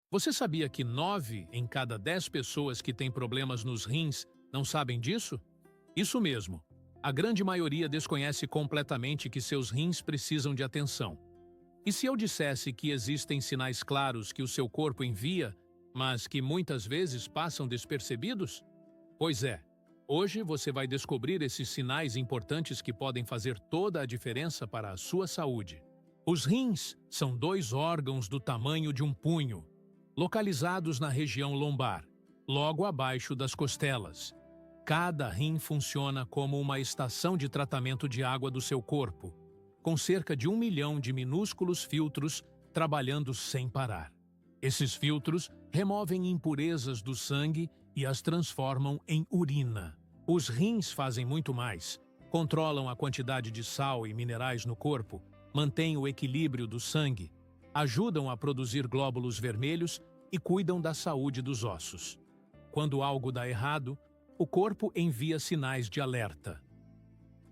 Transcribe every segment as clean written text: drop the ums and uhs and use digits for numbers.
Você sabia que 9 em cada 10 pessoas que têm problemas nos rins não sabem disso? Isso mesmo. A grande maioria desconhece completamente que seus rins precisam de atenção. E se eu dissesse que existem sinais claros que o seu corpo envia, mas que muitas vezes passam despercebidos? Pois é. Hoje você vai descobrir esses sinais importantes que podem fazer toda a diferença para a sua saúde. Os rins são 2 órgãos do tamanho de um punho, localizados na região lombar, logo abaixo das costelas. Cada rim funciona como uma estação de tratamento de água do seu corpo, com cerca de 1 milhão de minúsculos filtros trabalhando sem parar. Esses filtros removem impurezas do sangue e as transformam em urina. Os rins fazem muito mais. Controlam a quantidade de sal e minerais no corpo, mantêm o equilíbrio do sangue, ajudam a produzir glóbulos vermelhos e cuidam da saúde dos ossos. Quando algo dá errado, o corpo envia sinais de alerta.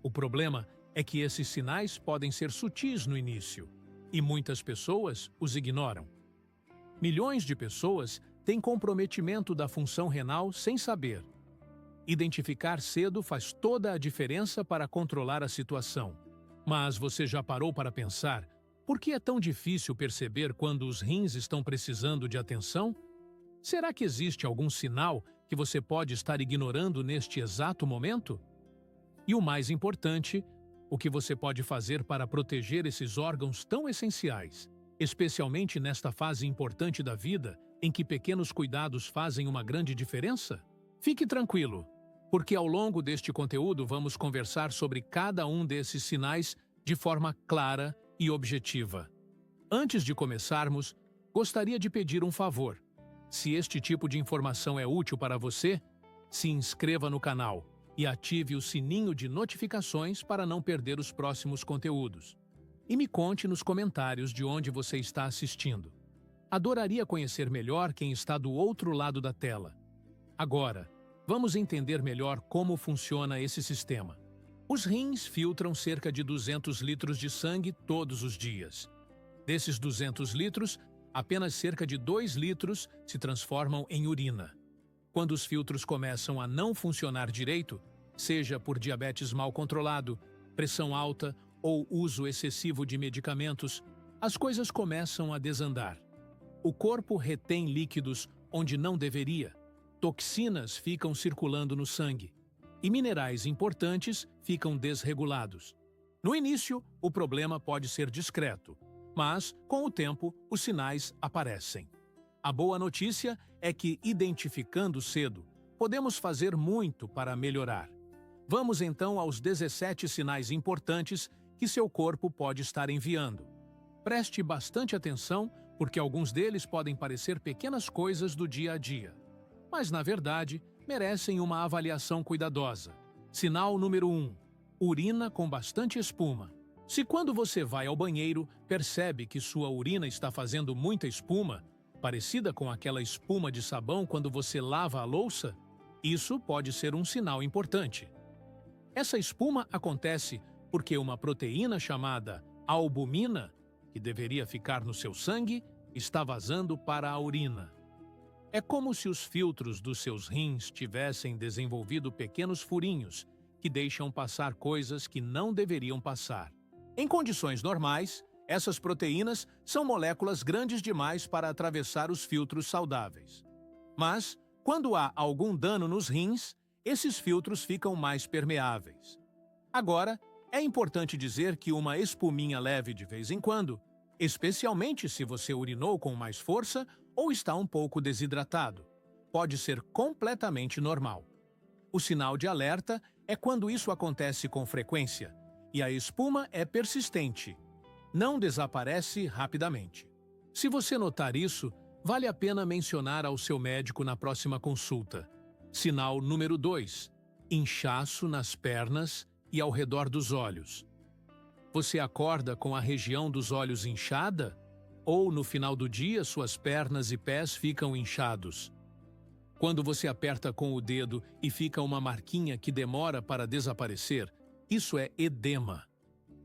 O problema é que esses sinais podem ser sutis no início, e muitas pessoas os ignoram. Milhões de pessoas têm comprometimento da função renal sem saber. Identificar cedo faz toda a diferença para controlar a situação. Mas você já parou para pensar por que é tão difícil perceber quando os rins estão precisando de atenção? Será que existe algum sinal que você pode estar ignorando neste exato momento? E o mais importante, o que você pode fazer para proteger esses órgãos tão essenciais, especialmente nesta fase importante da vida em que pequenos cuidados fazem uma grande diferença? Fique tranquilo, porque ao longo deste conteúdo vamos conversar sobre cada um desses sinais de forma clara e objetiva. Antes de começarmos, gostaria de pedir um favor. Se este tipo de informação é útil para você, se inscreva no canal e ative o sininho de notificações para não perder os próximos conteúdos. E me conte nos comentários de onde você está assistindo. Adoraria conhecer melhor quem está do outro lado da tela. Agora, vamos entender melhor como funciona esse sistema. Os rins filtram cerca de 200 litros de sangue todos os dias. Desses 200 litros, apenas cerca de 2 litros se transformam em urina. Quando os filtros começam a não funcionar direito, seja por diabetes mal controlado, pressão alta ou uso excessivo de medicamentos, as coisas começam a desandar. O corpo retém líquidos onde não deveria, toxinas ficam circulando no sangue e minerais importantes ficam desregulados. No início, o problema pode ser discreto, mas, com o tempo, os sinais aparecem. A boa notícia é que, identificando cedo, podemos fazer muito para melhorar. Vamos então aos 17 sinais importantes que seu corpo pode estar enviando. Preste bastante atenção, porque alguns deles podem parecer pequenas coisas do dia a dia, mas, na verdade, merecem uma avaliação cuidadosa. Sinal número 1. Urina com bastante espuma. Se quando você vai ao banheiro, percebe que sua urina está fazendo muita espuma, parecida com aquela espuma de sabão quando você lava a louça, isso pode ser um sinal importante. Essa espuma acontece porque uma proteína chamada albumina, que deveria ficar no seu sangue, está vazando para a urina. É como se os filtros dos seus rins tivessem desenvolvido pequenos furinhos que deixam passar coisas que não deveriam passar. Em condições normais, essas proteínas são moléculas grandes demais para atravessar os filtros saudáveis. Mas, quando há algum dano nos rins, esses filtros ficam mais permeáveis. Agora, é importante dizer que uma espuminha leve de vez em quando, especialmente se você urinou com mais força ou está um pouco desidratado, pode ser completamente normal. O sinal de alerta é quando isso acontece com frequência e a espuma é persistente, não desaparece rapidamente. Se você notar isso, vale a pena mencionar ao seu médico na próxima consulta. Sinal número 2. Inchaço nas pernas e ao redor dos olhos. Você acorda com a região dos olhos inchada? Ou, no final do dia, suas pernas e pés ficam inchados? Quando você aperta com o dedo e fica uma marquinha que demora para desaparecer, isso é edema.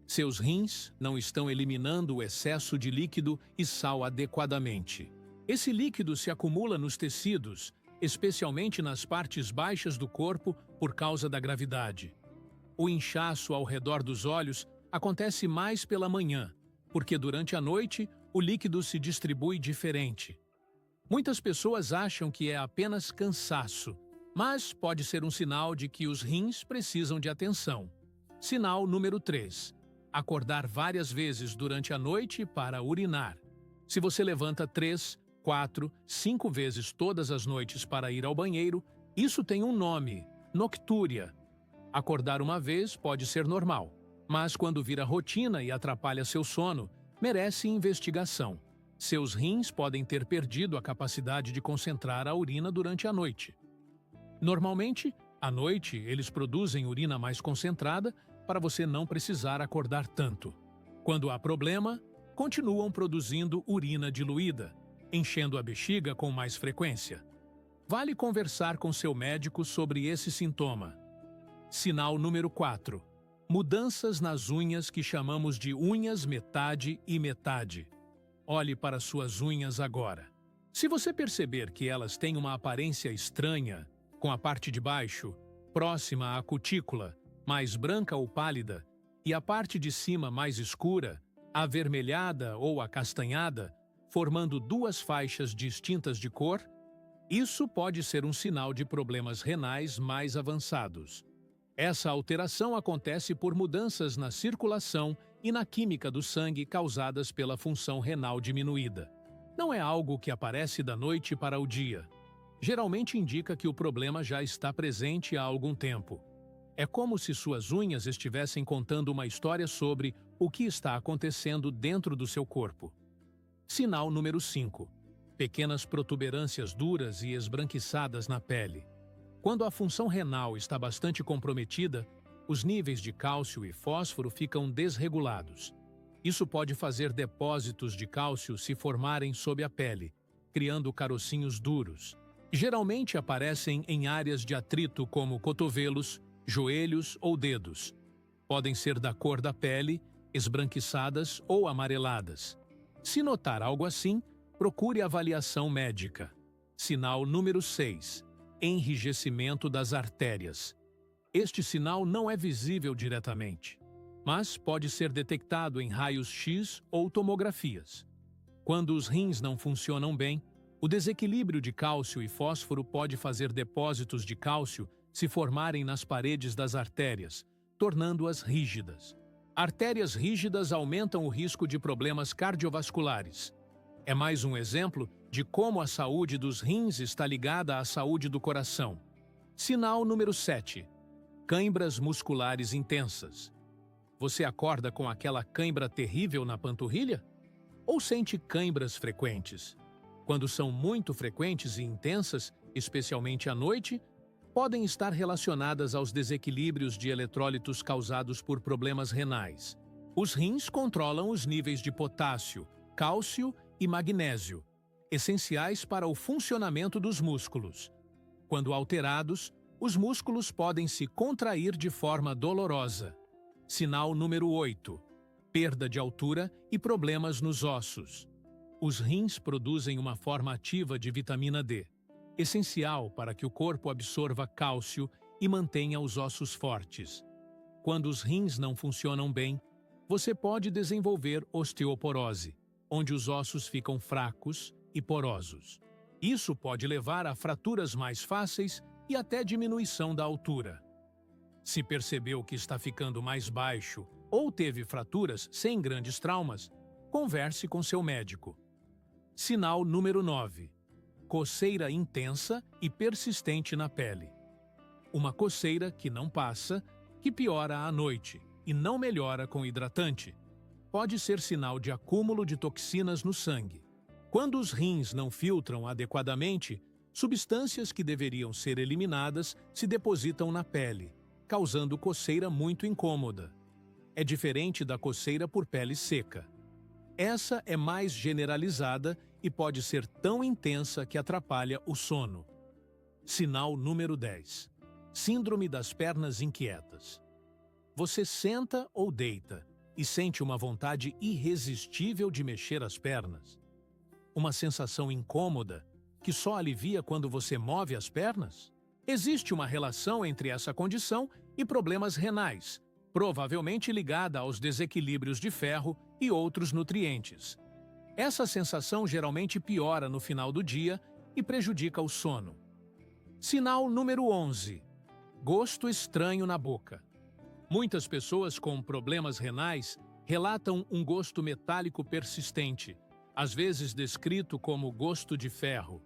Seus rins não estão eliminando o excesso de líquido e sal adequadamente. Esse líquido se acumula nos tecidos, especialmente nas partes baixas do corpo por causa da gravidade. O inchaço ao redor dos olhos acontece mais pela manhã, porque durante a noite o líquido se distribui diferente. Muitas pessoas acham que é apenas cansaço, mas pode ser um sinal de que os rins precisam de atenção. Sinal número 3. Acordar várias vezes durante a noite para urinar. Se você levanta 3, 4, 5 vezes todas as noites para ir ao banheiro, isso tem um nome: noctúria. Acordar uma vez pode ser normal, mas quando vira rotina e atrapalha seu sono, merece investigação. Seus rins podem ter perdido a capacidade de concentrar a urina durante a noite. Normalmente, à noite, eles produzem urina mais concentrada para você não precisar acordar tanto. Quando há problema, continuam produzindo urina diluída, enchendo a bexiga com mais frequência. Vale conversar com seu médico sobre esse sintoma. Sinal número 4. Mudanças nas unhas que chamamos de unhas metade e metade. Olhe para suas unhas agora. Se você perceber que elas têm uma aparência estranha, com a parte de baixo, próxima à cutícula, mais branca ou pálida, e a parte de cima mais escura, avermelhada ou acastanhada, formando duas faixas distintas de cor, isso pode ser um sinal de problemas renais mais avançados. Essa alteração acontece por mudanças na circulação e na química do sangue causadas pela função renal diminuída. Não é algo que aparece da noite para o dia. Geralmente indica que o problema já está presente há algum tempo. É como se suas unhas estivessem contando uma história sobre o que está acontecendo dentro do seu corpo. Sinal número 5. Pequenas protuberâncias duras e esbranquiçadas na pele. Quando a função renal está bastante comprometida, os níveis de cálcio e fósforo ficam desregulados. Isso pode fazer depósitos de cálcio se formarem sob a pele, criando carocinhos duros. Geralmente aparecem em áreas de atrito como cotovelos, joelhos ou dedos. Podem ser da cor da pele, esbranquiçadas ou amareladas. Se notar algo assim, procure avaliação médica. Sinal número 6. Enrijecimento das artérias. Este sinal não é visível diretamente, mas pode ser detectado em raios-x ou tomografias. Quando os rins não funcionam bem, o desequilíbrio de cálcio e fósforo pode fazer depósitos de cálcio se formarem nas paredes das artérias, tornando-as rígidas. Artérias rígidas aumentam o risco de problemas cardiovasculares. É mais um exemplo de como a saúde dos rins está ligada à saúde do coração. Sinal número 7. Cãibras musculares intensas. Você acorda com aquela cãibra terrível na panturrilha? Ou sente cãibras frequentes? Quando são muito frequentes e intensas, especialmente à noite, podem estar relacionadas aos desequilíbrios de eletrólitos causados por problemas renais. Os rins controlam os níveis de potássio, cálcio e magnésio, essenciais para o funcionamento dos músculos. Quando alterados, os músculos podem se contrair de forma dolorosa. Sinal número 8. Perda de altura e problemas nos ossos. Os rins produzem uma forma ativa de vitamina D, essencial para que o corpo absorva cálcio e mantenha os ossos fortes. Quando os rins não funcionam bem, você pode desenvolver osteoporose, onde os ossos ficam fracos e porosos. Isso pode levar a fraturas mais fáceis e até diminuição da altura. Se percebeu que está ficando mais baixo ou teve fraturas sem grandes traumas, converse com seu médico. Sinal número 9. Coceira intensa e persistente na pele. Uma coceira que não passa, que piora à noite e não melhora com hidratante. Pode ser sinal de acúmulo de toxinas no sangue. Quando os rins não filtram adequadamente, substâncias que deveriam ser eliminadas se depositam na pele, causando coceira muito incômoda. É diferente da coceira por pele seca. Essa é mais generalizada e pode ser tão intensa que atrapalha o sono. Sinal número 10. Síndrome das pernas inquietas. Você senta ou deita e sente uma vontade irresistível de mexer as pernas. uma sensação incômoda que só alivia quando você move as pernas? Existe uma relação entre essa condição e problemas renais, provavelmente ligada aos desequilíbrios de ferro e outros nutrientes. Essa sensação geralmente piora no final do dia e prejudica o sono. Sinal número 11. Gosto estranho na boca. Muitas pessoas com problemas renais relatam um gosto metálico persistente, às vezes descrito como gosto de ferro.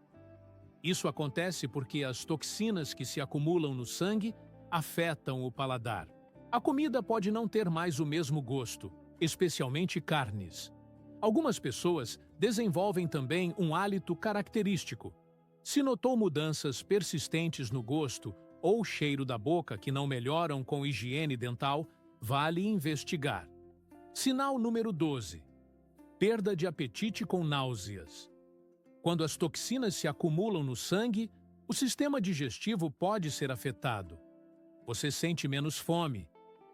Isso acontece porque as toxinas que se acumulam no sangue afetam o paladar. A comida pode não ter mais o mesmo gosto, especialmente carnes. Algumas pessoas desenvolvem também um hálito característico. Se notou mudanças persistentes no gosto ou cheiro da boca que não melhoram com higiene dental, vale investigar. Sinal número 12. Perda de apetite com náuseas. Quando as toxinas se acumulam no sangue, o sistema digestivo pode ser afetado. Você sente menos fome,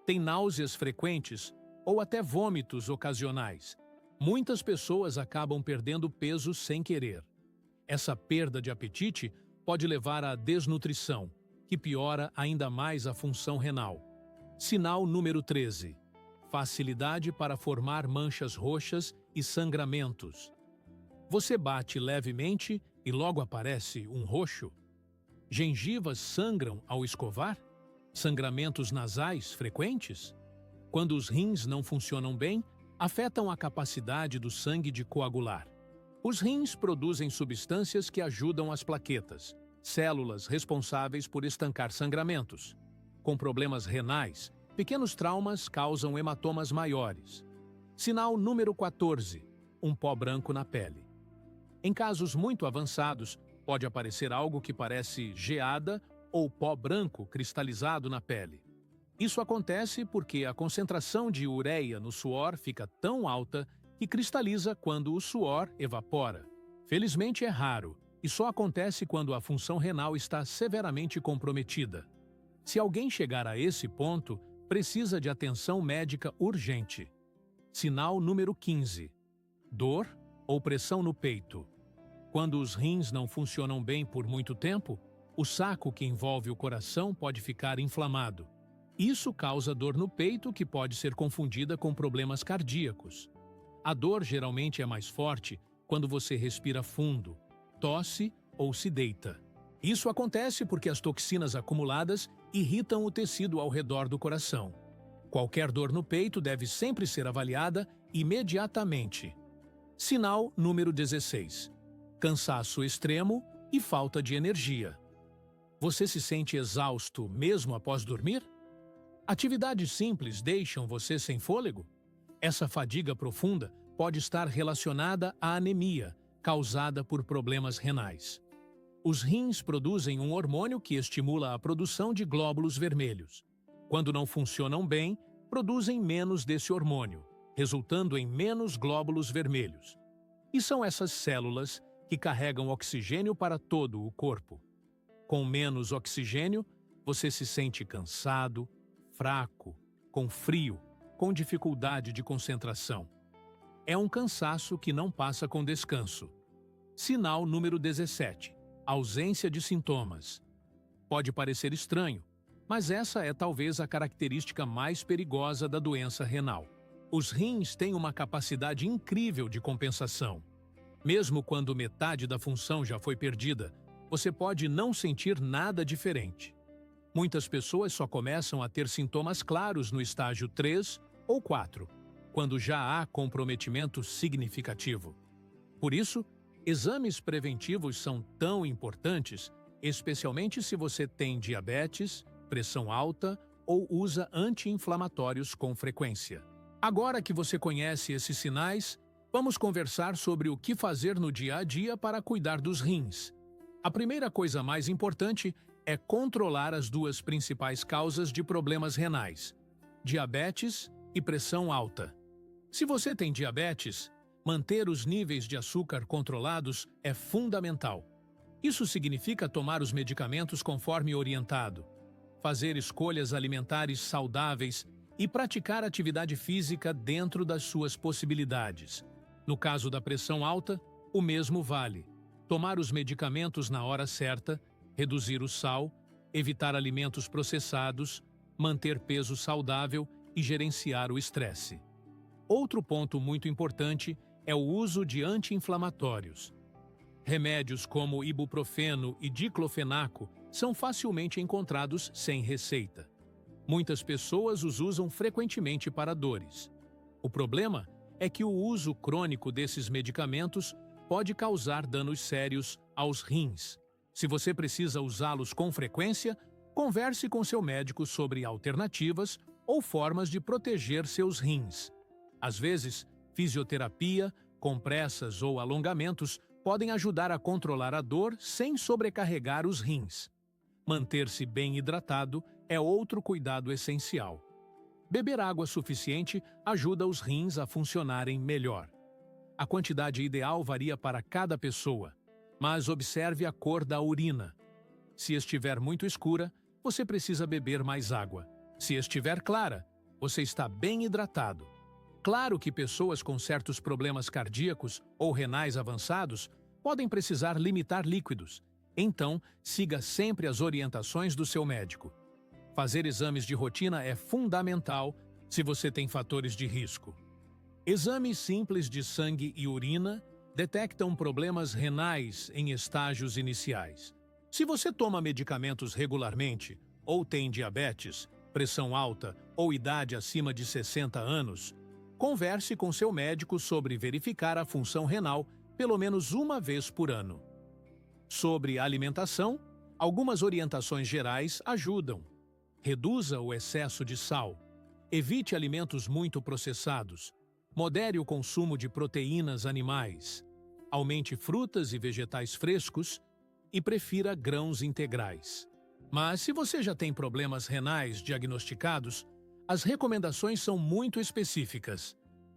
tem náuseas frequentes ou até vômitos ocasionais. Muitas pessoas acabam perdendo peso sem querer. Essa perda de apetite pode levar à desnutrição, que piora ainda mais a função renal. Sinal número 13. Facilidade para formar manchas roxas e sangramentos. Você bate levemente e logo aparece um roxo? Gengivas sangram ao escovar? Sangramentos nasais frequentes? Quando os rins não funcionam bem, afetam a capacidade do sangue de coagular. Os rins produzem substâncias que ajudam as plaquetas, células responsáveis por estancar sangramentos. Com problemas renais, pequenos traumas causam hematomas maiores. Sinal número 14. Um pó branco na pele. Em casos muito avançados, pode aparecer algo que parece geada ou pó branco cristalizado na pele. Isso acontece porque a concentração de ureia no suor fica tão alta que cristaliza quando o suor evapora. Felizmente é raro e só acontece quando a função renal está severamente comprometida. Se alguém chegar a esse ponto, precisa de atenção médica urgente. Sinal número 15. Dor ou pressão no peito. Quando os rins não funcionam bem por muito tempo, o saco que envolve o coração pode ficar inflamado. Isso causa dor no peito que pode ser confundida com problemas cardíacos. A dor geralmente é mais forte quando você respira fundo, tosse ou se deita. Isso acontece porque as toxinas acumuladas irritam o tecido ao redor do coração. Qualquer dor no peito deve sempre ser avaliada imediatamente. Sinal número 16. Cansaço extremo e falta de energia. Você se sente exausto mesmo após dormir? Atividades simples deixam você sem fôlego? Essa fadiga profunda pode estar relacionada à anemia, causada por problemas renais. Os rins produzem um hormônio que estimula a produção de glóbulos vermelhos. Quando não funcionam bem, produzem menos desse hormônio, resultando em menos glóbulos vermelhos. E são essas células que carregam oxigênio para todo o corpo. Com menos oxigênio, você se sente cansado, fraco, com frio, com dificuldade de concentração. É um cansaço que não passa com descanso. Sinal número 17. Ausência de sintomas. Pode parecer estranho, mas essa é talvez a característica mais perigosa da doença renal. Os rins têm uma capacidade incrível de compensação. Mesmo quando metade da função já foi perdida, você pode não sentir nada diferente. Muitas pessoas só começam a ter sintomas claros no estágio 3 ou 4, quando já há comprometimento significativo. Por isso, exames preventivos são tão importantes, especialmente se você tem diabetes, pressão alta ou usa anti-inflamatórios com frequência. Agora que você conhece esses sinais, vamos conversar sobre o que fazer no dia a dia para cuidar dos rins. A primeira coisa mais importante é controlar as duas principais causas de problemas renais: diabetes e pressão alta. Se você tem diabetes, manter os níveis de açúcar controlados é fundamental. Isso significa tomar os medicamentos conforme orientado, fazer escolhas alimentares saudáveis e praticar atividade física dentro das suas possibilidades. No caso da pressão alta, O mesmo vale tomar os medicamentos na hora certa, reduzir o sal, evitar alimentos processados, manter peso saudável e gerenciar o estresse. Outro ponto muito importante é o uso de anti-inflamatórios. Remédios como ibuprofeno e diclofenaco são facilmente encontrados sem receita. Muitas pessoas os usam frequentemente para dores. O problema é que o uso crônico desses medicamentos pode causar danos sérios aos rins. Se você precisa usá-los com frequência, converse com seu médico sobre alternativas ou formas de proteger seus rins. Às vezes, fisioterapia, compressas ou alongamentos podem ajudar a controlar a dor sem sobrecarregar os rins. Manter-se bem hidratado é outro cuidado essencial. Beber água suficiente ajuda os rins a funcionarem melhor. A quantidade ideal varia para cada pessoa, mas observe a cor da urina. Se estiver muito escura, você precisa beber mais água. Se estiver clara, você está bem hidratado. Claro que pessoas com certos problemas cardíacos ou renais avançados podem precisar limitar líquidos. Então, siga sempre as orientações do seu médico. Fazer exames de rotina é fundamental se você tem fatores de risco. Exames simples de sangue e urina detectam problemas renais em estágios iniciais. Se você toma medicamentos regularmente ou tem diabetes, pressão alta ou idade acima de 60 anos, converse com seu médico sobre verificar a função renal pelo menos uma vez por ano. Sobre alimentação, algumas orientações gerais ajudam. Reduza o excesso de sal. Evite alimentos muito processados. Modere o consumo de proteínas animais. Aumente frutas e vegetais frescos e prefira grãos integrais. Mas se você já tem problemas renais diagnosticados, as recomendações são muito específicas.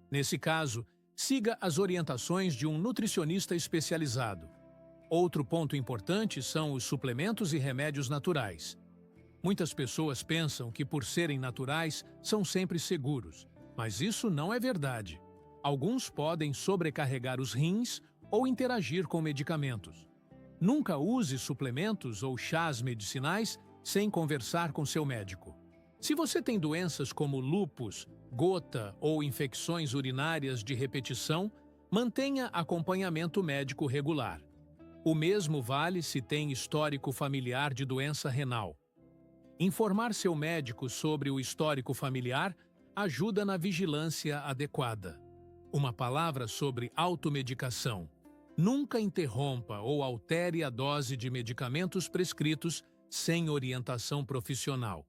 Nesse caso, siga as orientações de um nutricionista especializado. Outro ponto importante são os suplementos e remédios naturais. Muitas pessoas pensam que, por serem naturais, são sempre seguros, mas isso não é verdade. Alguns podem sobrecarregar os rins ou interagir com medicamentos. Nunca use suplementos ou chás medicinais sem conversar com seu médico. Se você tem doenças como lúpus, gota ou infecções urinárias de repetição, mantenha acompanhamento médico regular. O mesmo vale se tem histórico familiar de doença renal. Informar seu médico sobre o histórico familiar ajuda na vigilância adequada. Uma palavra sobre automedicação. Nunca interrompa ou altere a dose de medicamentos prescritos sem orientação profissional.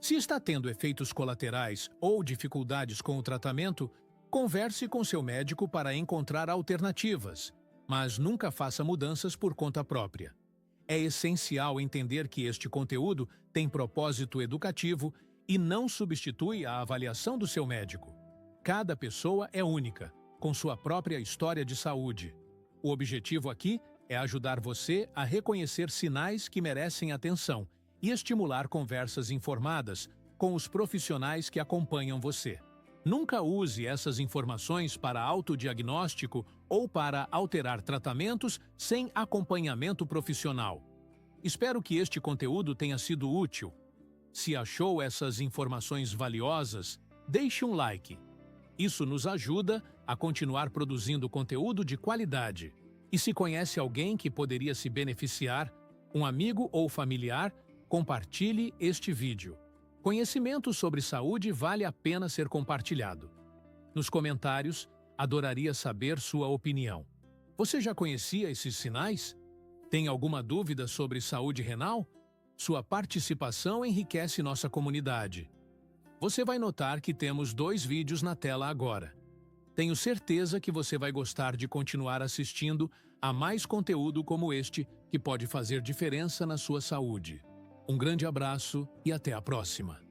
Se está tendo efeitos colaterais ou dificuldades com o tratamento, converse com seu médico para encontrar alternativas, mas nunca faça mudanças por conta própria. É essencial entender que este conteúdo tem propósito educativo e não substitui a avaliação do seu médico. Cada pessoa é única, com sua própria história de saúde. O objetivo aqui é ajudar você a reconhecer sinais que merecem atenção e estimular conversas informadas com os profissionais que acompanham você. Nunca use essas informações para autodiagnóstico ou para alterar tratamentos sem acompanhamento profissional. Espero que este conteúdo tenha sido útil. Se achou essas informações valiosas, deixe um like. Isso nos ajuda a continuar produzindo conteúdo de qualidade. E se conhece alguém que poderia se beneficiar, um amigo ou familiar, compartilhe este vídeo. Conhecimento sobre saúde vale a pena ser compartilhado. Nos comentários, adoraria saber sua opinião. Você já conhecia esses sinais? Tem alguma dúvida sobre saúde renal? Sua participação enriquece nossa comunidade. Você vai notar que temos 2 vídeos na tela agora. Tenho certeza que você vai gostar de continuar assistindo a mais conteúdo como este que pode fazer diferença na sua saúde. Um grande abraço e até a próxima.